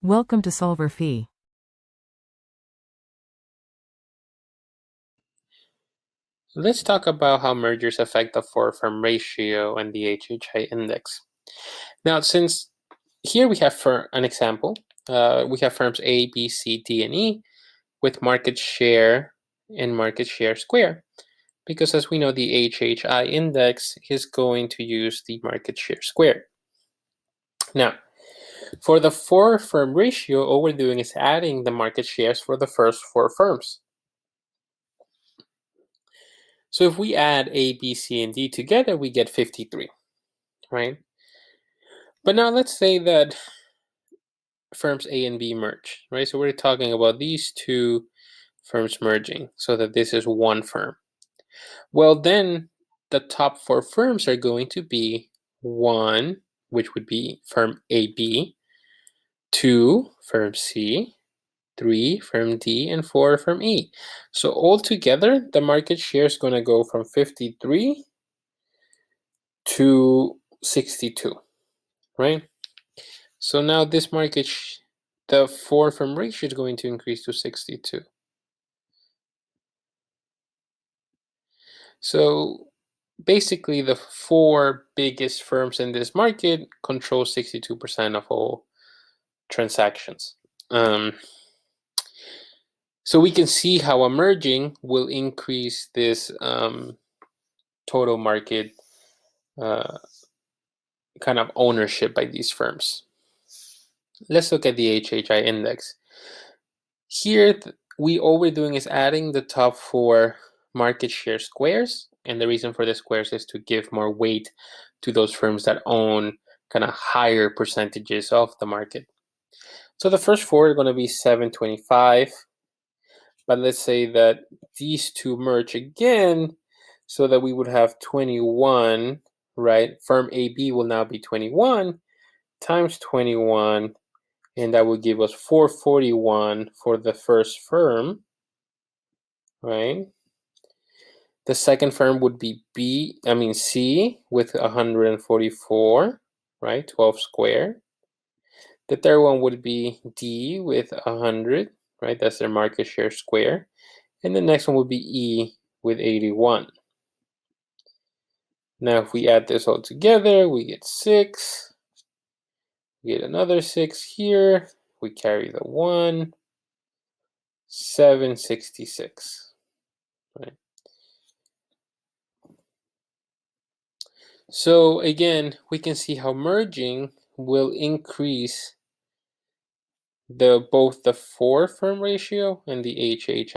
Welcome to solverfy. Let's talk about how mergers affect the four-firm ratio and the HHI index. Now, since here we have for an example, we have firms A, B, C, D, and E with market share and market share square, because as we know, the HHI index is going to use the market share square. Now, for the four-firm ratio, all we're doing is adding the market shares for the first four firms. So if we add A, B, C, and D together, we get 53, right? But now let's say that firms A and B merge, right? So we're talking about these two firms merging so that this is one firm. Well, then the top four firms are going to be 1, which would be firm AB, 2, firm C, 3, firm D, and 4, firm E. So altogether, the market share is going to go from 53 to 62, right? So now this the four firm ratio is going to increase to 62. So basically the four biggest firms in this market control 62% of all transactions. So we can see how a merging will increase this total market kind of ownership by these firms. Let's look at the HHI index. Here, all we're doing is adding the top four market share squares, and the reason for the squares is to give more weight to those firms that own kind of higher percentages of the market. So the first four are going to be 725, but let's say that these two merge again so that we would have 21, right? Firm AB will now be 21 times 21, and that would give us 441 for the first firm, right? The second firm would be C with 144, right? 12 square. The third one would be D with 100, right? That's their market share square. And the next one would be E with 81. Now, if we add this all together, we get 6. We get another 6 here. We carry the 1. 766, right? So again, we can see how merging will increase both the four firm ratio and the HHI.